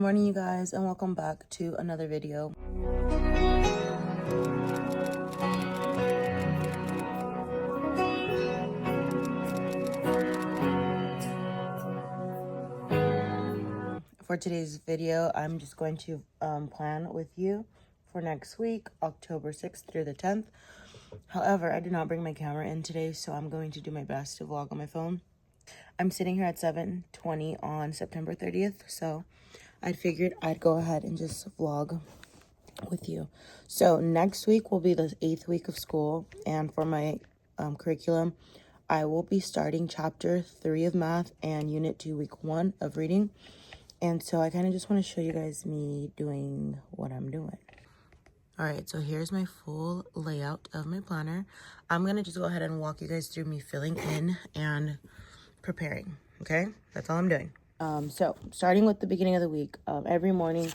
Morning, you guys, and welcome back to another video. For today's video, I'm just going to plan with you for next week, October 6th through the 10th. However, I did not bring my camera in today, so I'm going to do my best to vlog on my phone. I'm sitting here at 7:20 on September 30th, so I figured I'd go ahead and just vlog with you. So next week will be the 8th week of school, and for my curriculum, I will be starting chapter 3 of math and unit 2 week 1 of reading. And so I kind of just want to show you guys me doing what I'm doing. All right, so here's my full layout of my planner. I'm going to just go ahead and walk you guys through me filling in and preparing, okay? That's all I'm doing. So starting with the beginning of the week, every morning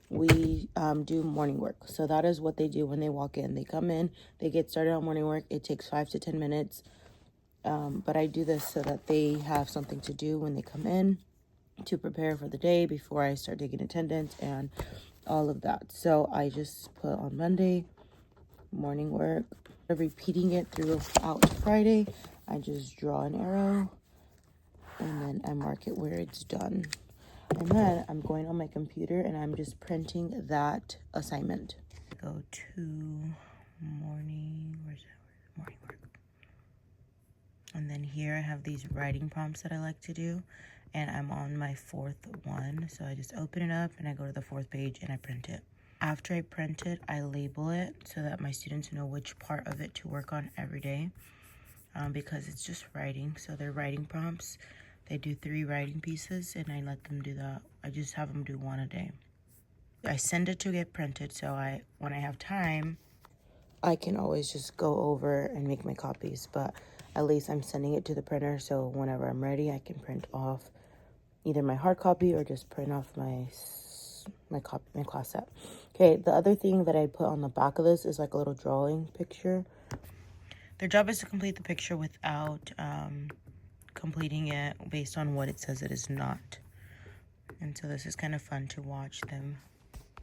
we do morning work. So that is what they do when they walk in. They come in, they get started on morning work. It takes 5 to 10 minutes. But I do this so that they have something to do when they come in to prepare for the day before I start taking attendance and all of that. So I just put on Monday, morning work, repeating it throughout Friday. I just draw an arrow and then I mark it where it's done. And then I'm going on my computer and I'm just printing that assignment. Go to morning, where's that? Morning work. And then here I have these writing prompts that I like to do. And I'm on my 4th one. So I just open it up and I go to the 4th page and I print it. After I print it, I label it so that my students know which part of it to work on every day. Because it's just writing. So they're writing prompts. They do 3 writing pieces and I let them do that. I just have them do 1 a day. I send it to get printed. So when I have time, I can always just go over and make my copies. But at least I'm sending it to the printer. So whenever I'm ready, I can print off either my hard copy or just print off my class set. Okay, the other thing that I put on the back of this is like a little drawing picture. Their job is to complete the picture without completing it based on what it says it is not. And so this is kind of fun to watch them.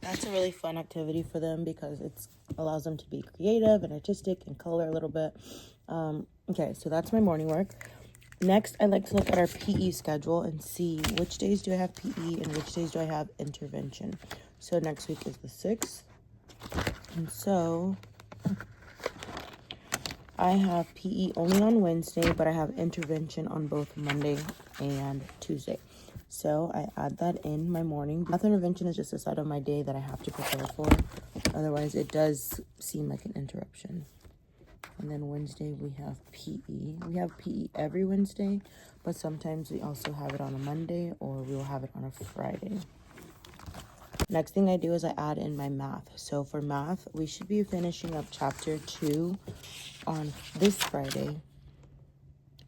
That's a really fun activity for them because it allows them to be creative and artistic and color a little bit. Okay, so that's my morning work. Next, I like to look at our PE schedule and see which days do I have PE and which days do I have intervention. So next week is the 6th. And so I have PE only on Wednesday, but I have intervention on both Monday and Tuesday. So I add that in my morning. Math intervention is just a side of my day that I have to prepare for. Otherwise, it does seem like an interruption. And then Wednesday, we have PE. We have PE every Wednesday, but sometimes we also have it on a Monday or we'll have it on a Friday. Next thing I do is I add in my math. So for math, we should be finishing up chapter 2 on this Friday.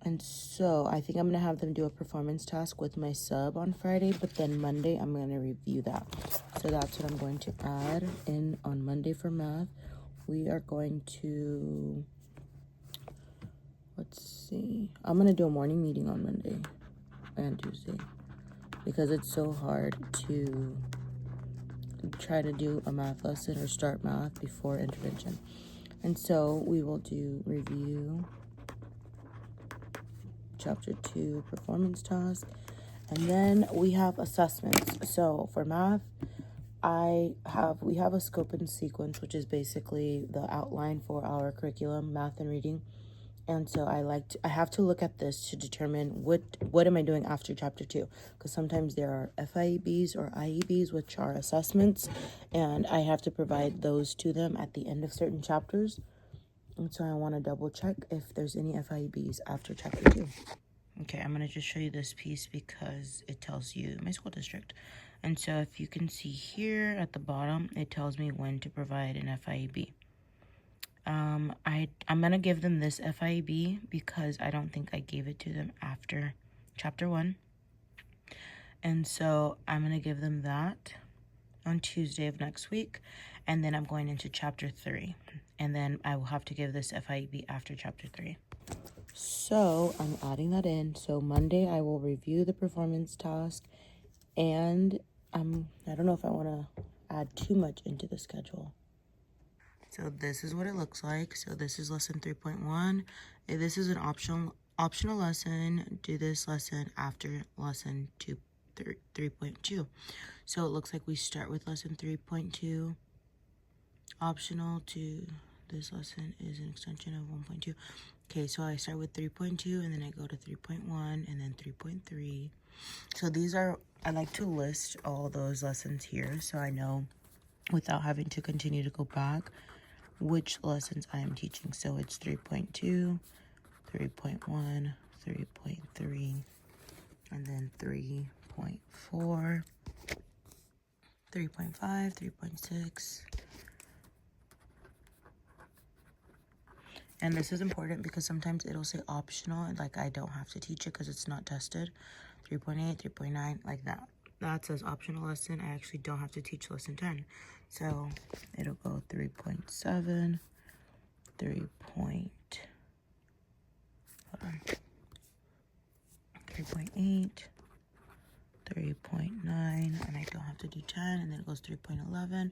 And so I think I'm going to have them do a performance task with my sub on Friday, but then Monday I'm going to review that. So that's what I'm going to add in on Monday for math. We are going to, let's see, I'm going to do a morning meeting on Monday and Tuesday because it's so hard to try to do a math lesson or start math before intervention. And so we will do review, chapter 2 performance task, and then we have assessments. So for math, we have a scope and sequence, which is basically the outline for our curriculum, math and reading. And so I have to look at this to determine what am I doing after chapter 2, because sometimes there are FIEBs or IEBs, which are assessments, and I have to provide those to them at the end of certain chapters. And so I want to double check if there's any FIEBs after chapter 2. Okay, I'm going to just show you this piece because it tells you my school district. And so if you can see here at the bottom, it tells me when to provide an FIEB. I'm going to give them this FIEB because I don't think I gave it to them after chapter 1. And so I'm going to give them that on Tuesday of next week. And then I'm going into chapter 3. And then I will have to give this FIEB after chapter 3. So I'm adding that in. So Monday I will review the performance task and I don't know if I want to add too much into the schedule. So this is what it looks like. So this is lesson 3.1. If this is an optional lesson, do this lesson after lesson 3.2. So it looks like we start with lesson 3.2. Optional to this lesson is an extension of 1.2. Okay, so I start with 3.2 and then I go to 3.1 and then 3.3. So these are, I like to list all those lessons here so I know without having to continue to go back which lessons I am teaching. So it's 3.2, 3.1, 3.3, and then 3.4, 3.5, 3.6. And this is important because sometimes it'll say optional and like I don't have to teach it because it's not tested. 3.8, 3.9, like that. That says optional lesson. I actually don't have to teach lesson 10. So it'll go 3.7, 3.8, and I don't have to do 10, and then it goes 3.11.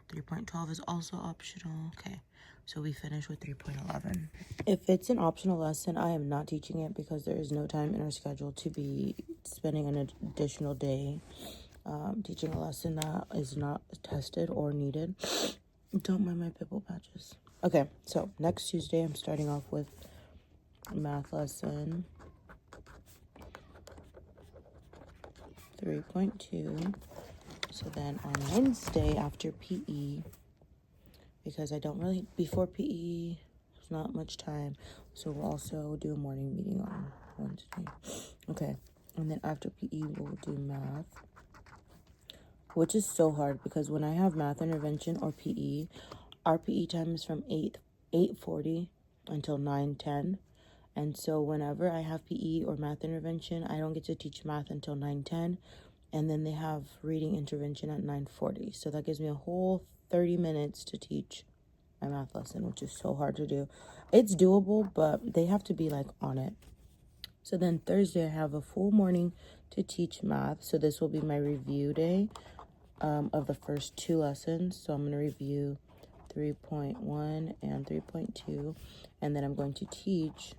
3.12 is also optional. Okay, so we finish with 3.11. If it's an optional lesson, I am not teaching it because there is no time in our schedule to be spending an additional day teaching a lesson that is not tested or needed. Don't mind my pimple patches. Okay, so next Tuesday, I'm starting off with math lesson 3.2. So then on Wednesday after PE, because I don't really, before PE, there's not much time. So we'll also do a morning meeting on Wednesday. Okay, and then after PE, we'll do math, which is so hard because when I have math intervention or PE, our PE time is from 8:40 until 9:10. And so whenever I have PE or math intervention, I don't get to teach math until 9:10. And then they have reading intervention at 9:40. So that gives me a whole 30 minutes to teach my math lesson, which is so hard to do. It's doable, but they have to be like on it. So then Thursday, I have a full morning to teach math. So this will be my review day of the first two lessons. So I'm going to review 3.1 and 3.2. And then I'm going to teach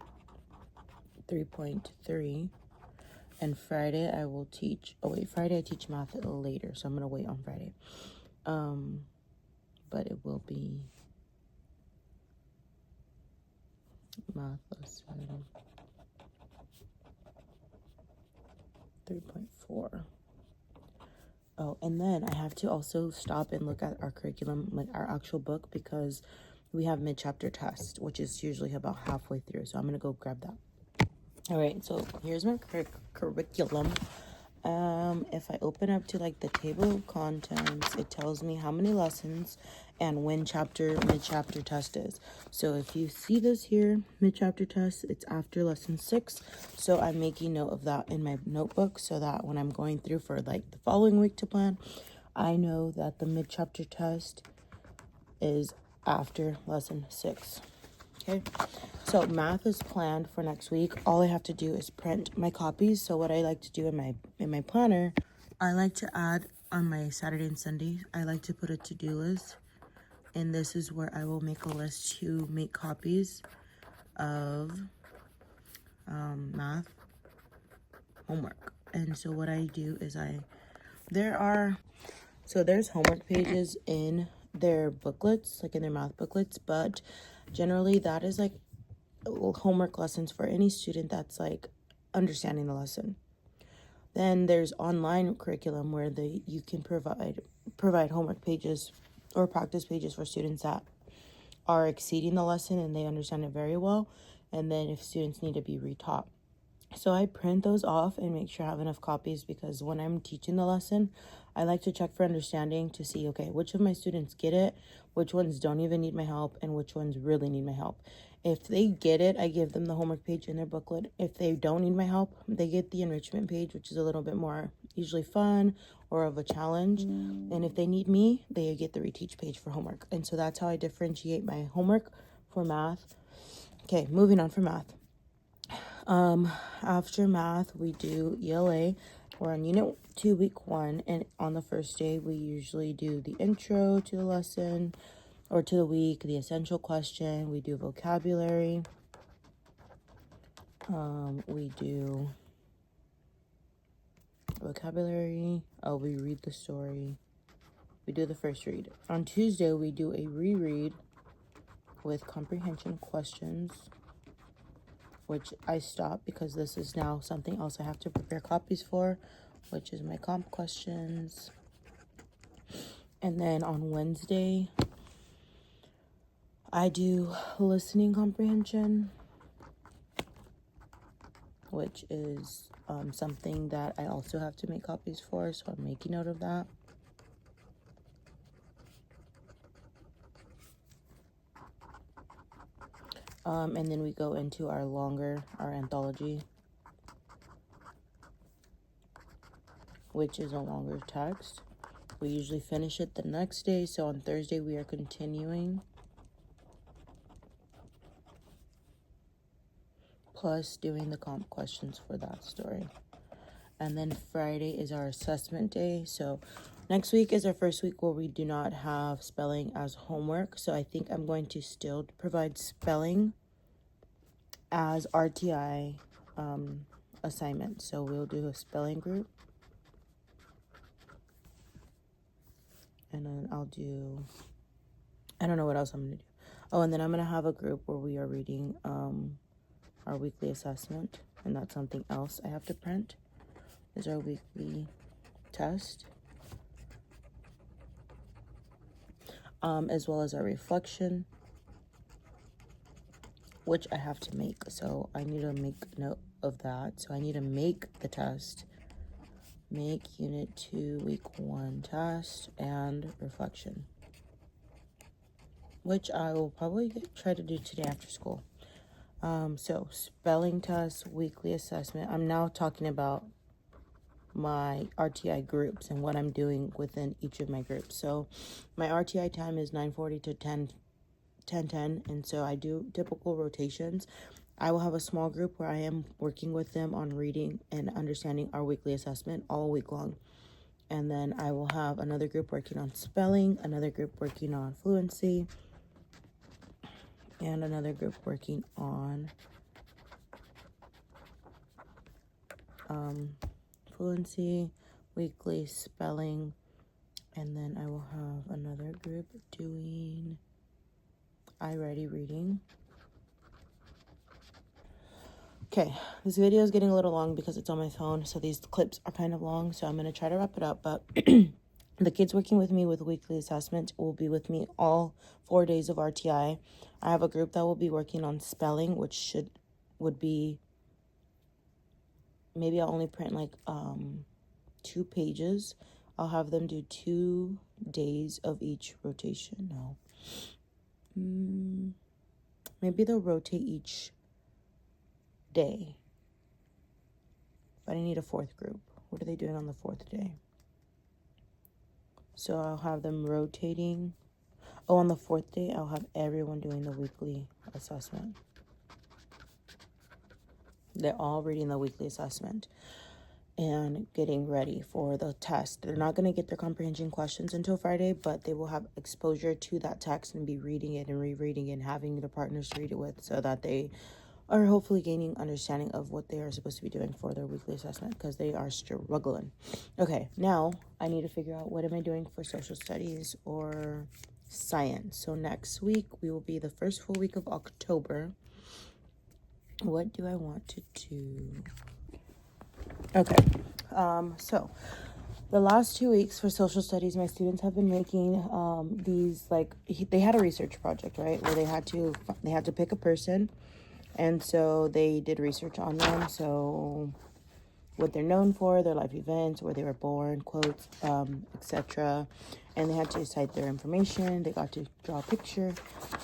3.3. And Friday I will teach, Friday I teach math a little later, so I'm going to wait on Friday. But it will be math lesson 3.4. Oh, and then I have to also stop and look at our curriculum, like our actual book, because we have mid-chapter test, which is usually about halfway through. So I'm going to go grab that. All right, so here's my curriculum. If I open up to like the table of contents, it tells me how many lessons and when mid-chapter test is. So if you see this here, mid-chapter test, it's after lesson 6. So I'm making note of that in my notebook so that when I'm going through for like the following week to plan, I know that the mid-chapter test is after lesson 6. Okay, so math is planned for next week. All I have to do is print my copies. So what I like to do in my planner, I like to add on my Saturday and Sunday, I like to put a to-do list. And this is where I will make a list to make copies of math homework. And so what I do is there's homework pages in their booklets, like in their math booklets, but generally that is like homework lessons for any student that's like understanding the lesson. Then there's online curriculum where you can provide homework pages or practice pages for students that are exceeding the lesson and they understand it very well, and then if students need to be retaught. So I print those off and make sure I have enough copies, because when I'm teaching the lesson, I like to check for understanding to see, okay, which of my students get it, which ones don't even need my help, and which ones really need my help. If they get it, I give them the homework page in their booklet. If they don't need my help, they get the enrichment page, which is a little bit more usually fun or of a challenge. And if they need me, they get the reteach page for homework. And so that's how I differentiate my homework for math. Okay, moving on for math. After math, we do ELA. We're on unit to week 1. And on the first day, we usually do the intro to the lesson or to the week, the essential question. We do vocabulary. We do vocabulary. Oh, we read the story. We do the first read. On Tuesday, we do a reread with comprehension questions, which I stopped because this is now something else I have to prepare copies for, which is my comp questions. And then on Wednesday, I do listening comprehension, which is something that I also have to make copies for, so I'm making note of that. And then we go into our anthology, which is a longer text. We usually finish it the next day, so on Thursday we are continuing. Plus doing the comp questions for that story. And then Friday is our assessment day. So next week is our first week where we do not have spelling as homework. So I think I'm going to still provide spelling as RTI assignment. So we'll do a spelling group. And then I don't know what else I'm going to do. Oh, and then I'm going to have a group where we are reading our weekly assessment. And that's something else I have to print. Is our weekly test, as well as our reflection, which I have to make. So I need to make note of that. So I need to make the test, make Unit 2 Week 1 test and reflection, which I will probably try to do today after school. So spelling test, weekly assessment. I'm now talking about my RTI groups and what I'm doing within each of my groups. So my RTI time is 9:40 to 10:10, and so I do typical rotations. I will have a small group where I am working with them on reading and understanding our weekly assessment all week long. And then I will have another group working on spelling, another group working on fluency, and another group working on fluency, weekly spelling, and then I will have another group doing iReady reading. Okay, this video is getting a little long because it's on my phone, so these clips are kind of long, so I'm going to try to wrap it up. But the kids working with me with weekly assessment will be with me all 4 days of RTI. I have a group that will be working on spelling, which would be, maybe I'll only print like 2 pages. I'll have them do 2 days of each rotation. No. Maybe they'll rotate each day. But I need a 4th group. What are they doing on the 4th day? So I'll have them rotating. Oh, on the 4th day, I'll have everyone doing the weekly assessment. They're all reading the weekly assessment and getting ready for the test. They're not going to get their comprehension questions until Friday, but they will have exposure to that text and be reading it and rereading it and having their partners to read it with, so that they are hopefully gaining understanding of what they are supposed to be doing for their weekly assessment, because they are struggling. Okay, now I need to figure out what am I doing for social studies or science. So next week we will be the first full week of October. What do I want to do? Okay, so the last 2 weeks for social studies, my students have been making these, like, they had a research project, right, where they had to pick a person, and so they did research on them. So what they're known for, their life events, where they were born, quotes, etc. And they had to cite their information. They got to draw a picture.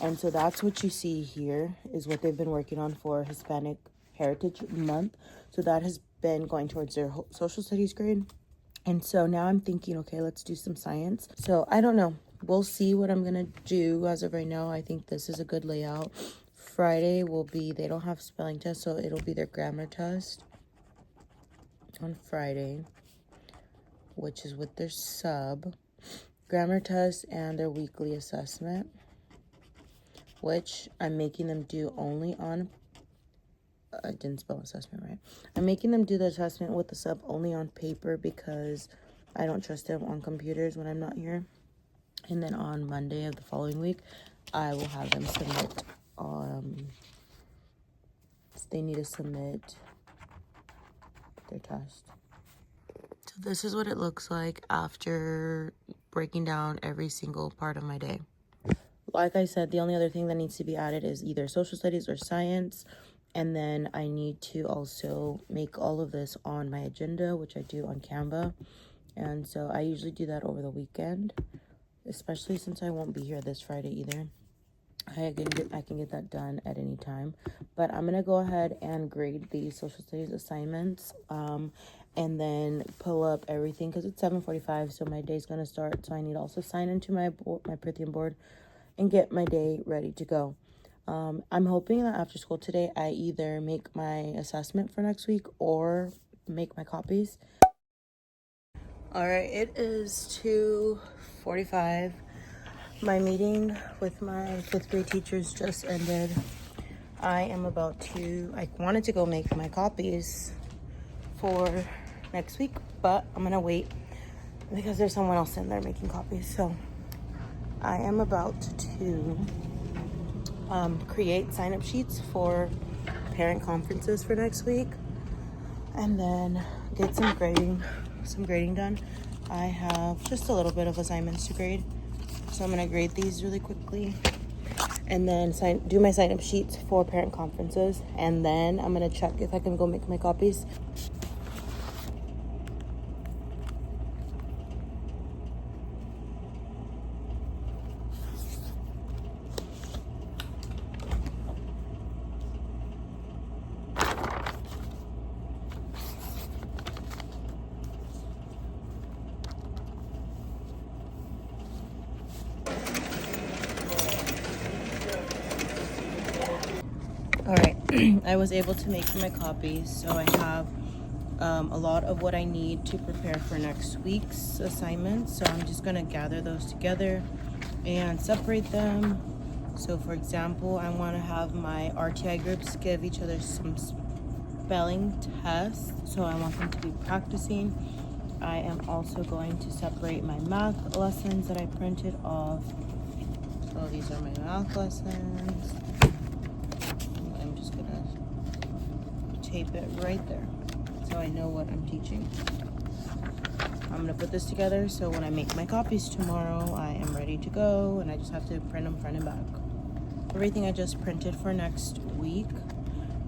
And so that's what you see here is what they've been working on for Hispanic Heritage Month. So that has been going towards their social studies grade. And so now I'm thinking, okay, let's do some science. So I don't know. We'll see what I'm going to do. As of right now, I think this is a good layout. Friday will be, they don't have spelling test, so it'll be their grammar test on Friday. which is with their sub, grammar test, and their weekly assessment, which I'm making them do only on, I didn't spell assessment right. I'm making them do the assessment with the sub only on paper because I don't trust them on computers when I'm not here. And then on Monday of the following week, I will have them submit, they need to submit their test. So this is what it looks like after breaking down every single part of my day. Like I said, the only other thing that needs to be added is either social studies or science. And then I need to also make all of this on my agenda, which I do on Canva. And so I usually do that over the weekend, especially since I won't be here this Friday either. I can get that done at any time. But I'm going to go ahead and grade the social studies assignments and then pull up everything because it's 7:45, so my day's going to start. So I need to also sign into my Prithium board and get my day ready to go. I'm hoping that after school today, I either make my assessment for next week or make my copies. All right, it is 2:45. My meeting with my 5th grade teachers just ended. I wanted to go make my copies for next week, but I'm gonna wait because there's someone else in there making copies. So I am about to create sign-up sheets for parent conferences for next week and then get some grading done. I have just a little bit of assignments to grade, so I'm going to grade these really quickly and then do my sign-up sheets for parent conferences, and then I'm going to check if I can go make my copies. All right, I was able to make my copies, so I have a lot of what I need to prepare for next week's assignments. So I'm just gonna gather those together and separate them. So for example, I wanna have my RTI groups give each other some spelling tests. So I want them to be practicing. I am also going to separate my math lessons that I printed off. So these are my math lessons. I'm just gonna tape it right there so I know what I'm teaching. I'm gonna put this together so when I make my copies tomorrow, I am ready to go and I just have to print them front and back. Everything I just printed for next week.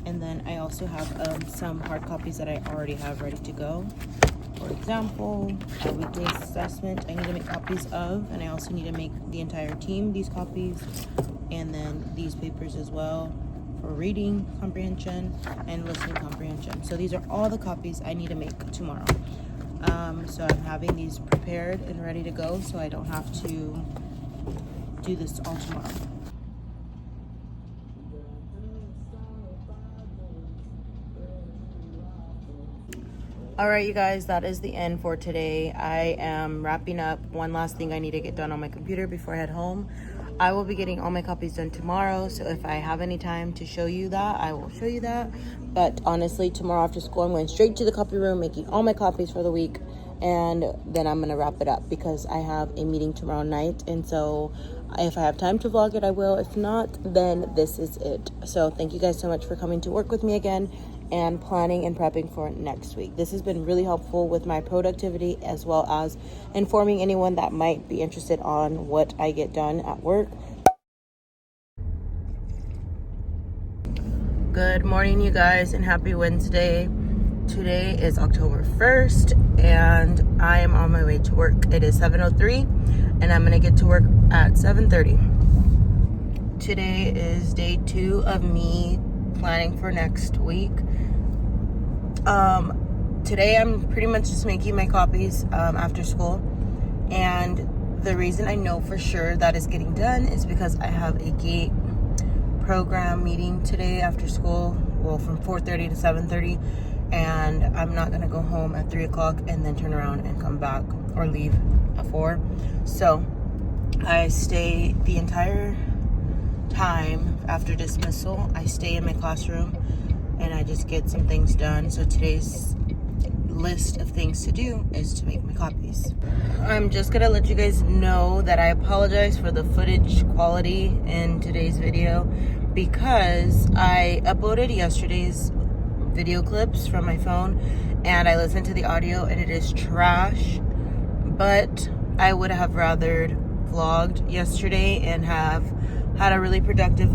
And then I also have some hard copies that I already have ready to go. For example, a weekly assessment I need to make copies of, and I also need to make the entire team these copies, and then these papers as well for reading comprehension and listening comprehension. So these are all the copies I need to make tomorrow. So I'm having these prepared and ready to go so I don't have to do this all tomorrow. All right, you guys, that is the end for today. I am wrapping up one last thing I need to get done on my computer before I head home. I will be getting all my copies done tomorrow, so if I have any time to show you that, I will show you that. But honestly, tomorrow after school, I'm going straight to the copy room, making all my copies for the week, and then I'm gonna wrap it up because I have a meeting tomorrow night. And so if I have time to vlog it, I will. If not, then this is it. So thank you guys so much for coming to work with me again and planning and prepping for next week. This has been really helpful with my productivity, as well as informing anyone that might be interested on what I get done at work. Good morning, you guys, and happy Wednesday. Today is October 1st, and I am on my way to work. It is 7:03, and I'm gonna get to work at 7:30. Today is day 2 of me planning for next week. Today I'm pretty much just making my copies after school, and the reason I know for sure that is getting done is because I have a GATE program meeting today after school, well, from 4:30 to 7:30, and I'm not gonna go home at 3 o'clock and then turn around and come back or leave at 4. So I stay the entire time after dismissal. I stay in my classroom and I just get some things done. So today's list of things to do is to make my copies. I'm just gonna let you guys know that I apologize for the footage quality in today's video because I uploaded yesterday's video clips from my phone and I listened to the audio and it is trash, but I would have rather vlogged yesterday and have had a really productive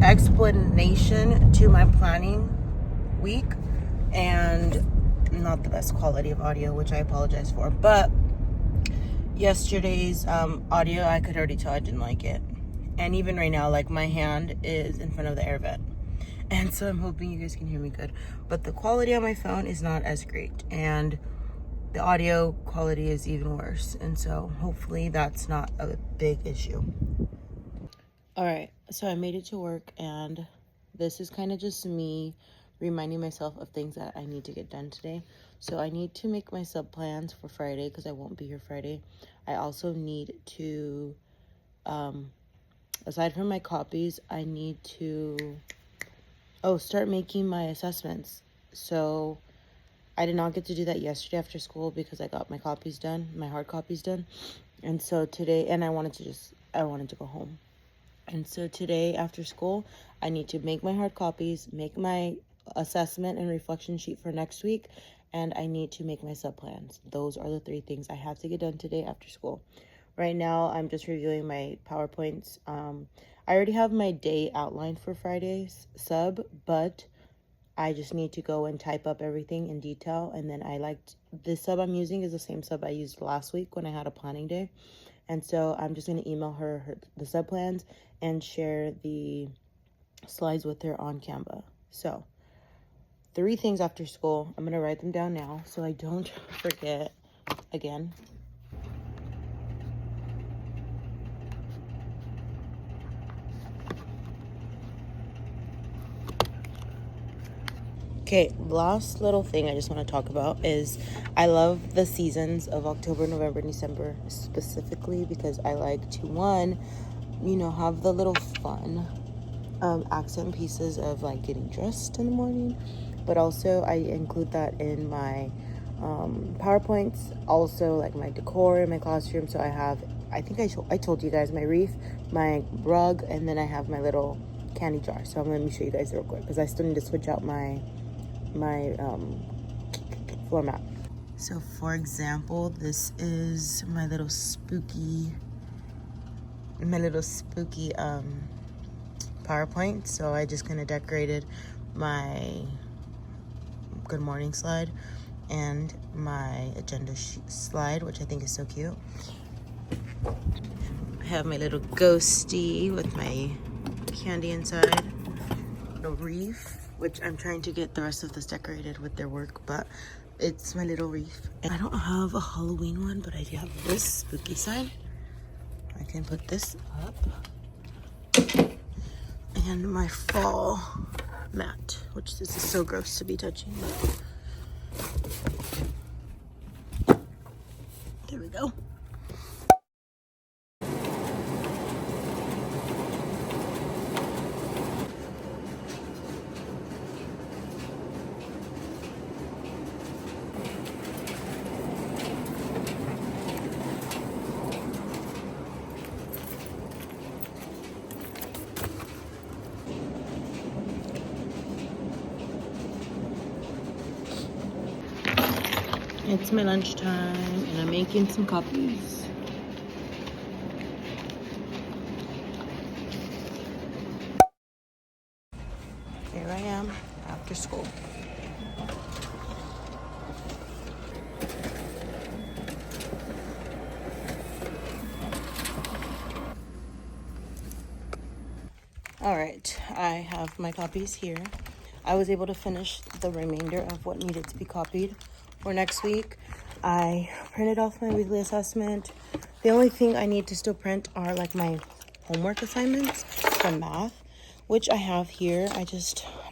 explanation to my planning week and not the best quality of audio, which I apologize for. But yesterday's audio, I could already tell I didn't like it. And even right now, like, my hand is in front of the air vent. And so I'm hoping you guys can hear me good. But the quality on my phone is not as great. And the audio quality is even worse. And so hopefully that's not a big issue. All right, so I made it to work, and this is kind of just me reminding myself of things that I need to get done today. So I need to make my sub plans for Friday because I won't be here Friday. I also need to, aside from my copies, I need to, start making my assessments. So I did not get to do that yesterday after school because I got my copies done, my hard copies done. And so today, and I wanted to go home. And so today after school, I need to make my hard copies, make my assessment and reflection sheet for next week, and I need to make my sub plans. Those are the 3 things I have to get done today after school. Right now, I'm just reviewing my PowerPoints. I already have my day outlined for Friday's sub, but I just need to go and type up everything in detail. And then the sub I'm using is the same sub I used last week when I had a planning day. And so I'm just going to email her the sub plans and share the slides with her on Canva. So 3 things after school. I'm going to write them down now so I don't forget again. Okay, last little thing I just want to talk about is I love the seasons of October, November, and December specifically because I like to, one, have the little fun accent pieces of like getting dressed in the morning, but also I include that in my PowerPoints, also like my decor in my classroom. So I have, I think I told you guys, my wreath, my rug, and then I have my little candy jar. So let me show you guys real quick because I still need to switch out my floor mat. So for example, this is my little spooky PowerPoint. So I just kind of decorated my good morning slide and my agenda slide, which I think is so cute. I have my little ghosty with my candy inside, the wreath, which I'm trying to get the rest of this decorated with their work, but it's my little wreath. And I don't have a Halloween one, but I do have this spooky side. I can put this up. And my fall mat, which this is so gross to be touching. There we go. It's my lunchtime and I'm making some copies. Here I am after school. All right, I have my copies here. I was able to finish the remainder of what needed to be copied for next week. I printed off my weekly assessment. The only thing I need to still print are like my homework assignments from math. which I have here. I'm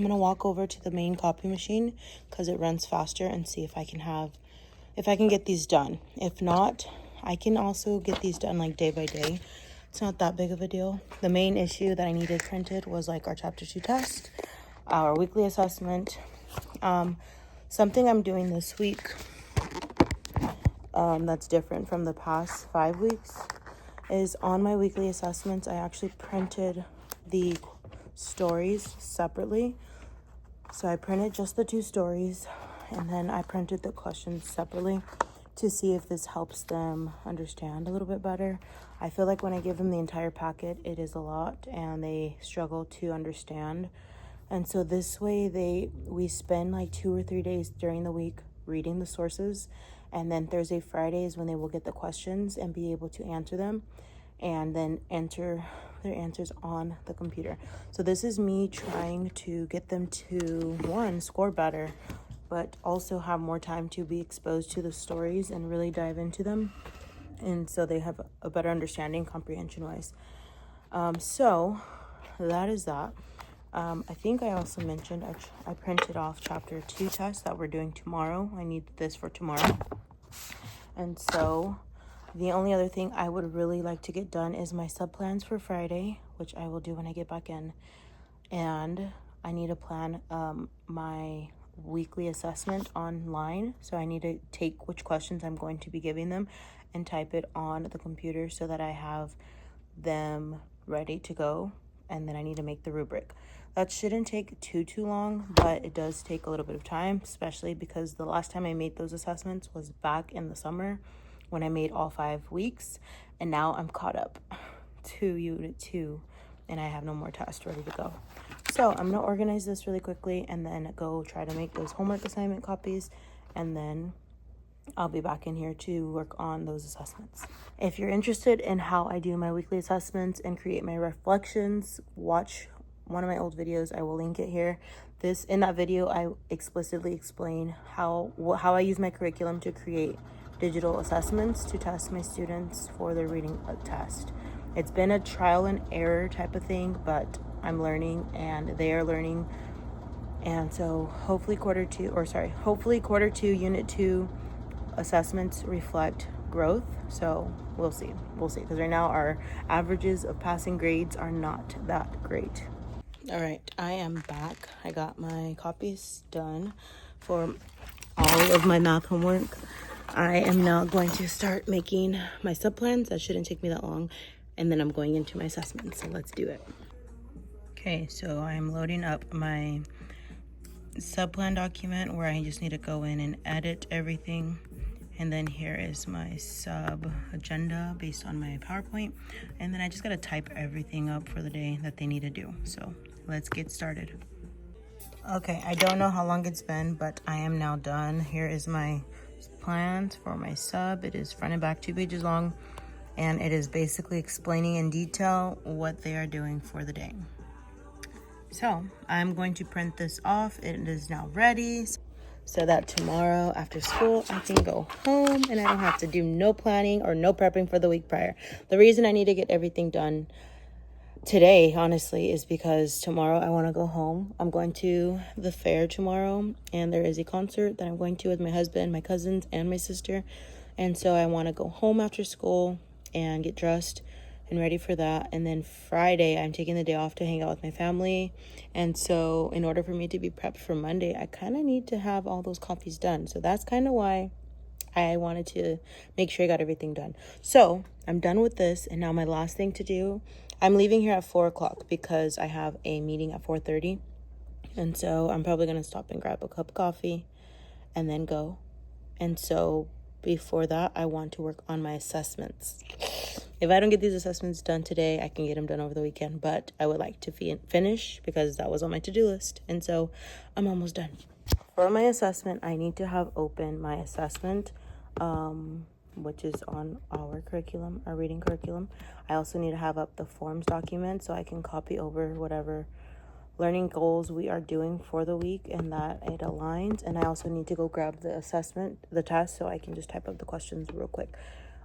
gonna walk over to the main copy machine because it runs faster and see if I can get these done. If not, I can also get these done like day by day. It's not that big of a deal. The main issue that I needed printed was like our chapter 2 test, our weekly assessment. Something I'm doing this week that's different from the past 5 weeks is on my weekly assessments, I actually printed the stories separately. So I printed just the 2 stories, and then I printed the questions separately to see if this helps them understand a little bit better. I feel like when I give them the entire packet, it is a lot and they struggle to understand. And so this way we spend like 2 or 3 days during the week reading the sources, and then Thursday, Friday is when they will get the questions and be able to answer them and then enter their answers on the computer. So this is me trying to get them to, one, score better, but also have more time to be exposed to the stories and really dive into them. And so they have a better understanding comprehension wise. So that is that. I think I also mentioned I printed off chapter 2 test that we're doing tomorrow. I need this for tomorrow. And so the only other thing I would really like to get done is my sub plans for Friday, which I will do when I get back in. And I need to plan my weekly assessment online. So I need to take which questions I'm going to be giving them and type it on the computer so that I have them ready to go. And then I need to make the rubric. That shouldn't take too long, but it does take a little bit of time, especially because the last time I made those assessments was back in the summer when I made all 5 weeks, and now I'm caught up to unit 2 and I have no more tests ready to go. So I'm gonna organize this really quickly and then go try to make those homework assignment copies, and then I'll be back in here to work on those assessments. If you're interested in how I do my weekly assessments and create my reflections, watch one of my old videos. I will link it here. In that video, I explicitly explain how I use my curriculum to create digital assessments to test my students for their reading test. It's been a trial and error type of thing, but I'm learning and they are learning. And so hopefully quarter 2 unit 2 assessments reflect growth. So we'll see because right now our averages of passing grades are not that great. All right, I am back. I got my copies done for all of my math homework. I am now going to start making my sub plans. That shouldn't take me that long, and then I'm going into my assessments. So let's do it. Okay, so I'm loading up my sub plan document where I just need to go in and edit everything. And then here is my sub agenda based on my PowerPoint. And then I just gotta type everything up for the day that they need to do. So let's get started. Okay, I don't know how long it's been, but I am now done. Here is my plans for my sub. It is front and back 2 pages long, and it is basically explaining in detail what they are doing for the day. So I'm going to print this off. It is now ready, so that tomorrow after school I can go home and I don't have to do no planning or no prepping for the week prior. The reason I need to get everything done today, honestly, is because tomorrow I want to go home. I'm going to the fair tomorrow, and there is a concert that I'm going to with my husband, my cousins, and my sister. And so I want to go home after school and get dressed and ready for that. And then Friday, I'm taking the day off to hang out with my family. And so in order for me to be prepped for Monday, I kind of need to have all those copies done. So that's kind of why I wanted to make sure I got everything done. So I'm done with this. And now my last thing to do, I'm leaving here at 4 o'clock because I have a meeting at 4:30. And so I'm probably going to stop and grab a cup of coffee and then go. And so before that, I want to work on my assessments. If I don't get these assessments done today, I can get them done over the weekend, but I would like to finish because that was on my to-do list. And so I'm almost done. For my assessment, I need to have open my assessment, which is on our curriculum, our reading curriculum. I also need to have up the forms document so I can copy over whatever learning goals we are doing for the week and that it aligns. And I also need to go grab the test, so I can just type up the questions real quick.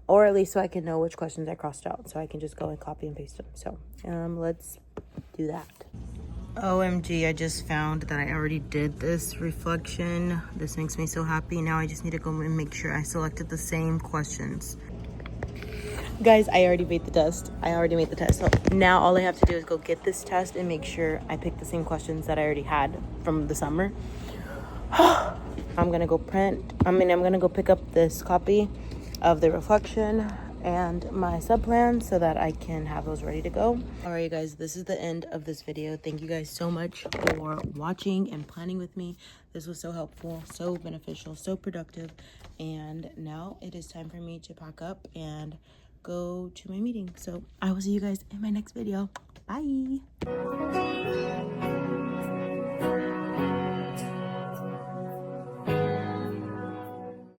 Or at least so I can know which questions I crossed out, so I can just go and copy and paste them. So let's do that. OMG, I just found that I already did this reflection. This makes me so happy. Now I just need to go and make sure I selected the same questions. Guys, I already made the test. So now all I have to do is go get this test and make sure I pick the same questions that I already had from the summer. I'm gonna go pick up this copy of the reflection and my sub plan so that I can have those ready to go. All right, guys, this is the end of this video. Thank you guys so much for watching and planning with me. This was so helpful, so beneficial, so productive. And now it is time for me to pack up and go to my meeting. So I will see you guys in my next video. Bye.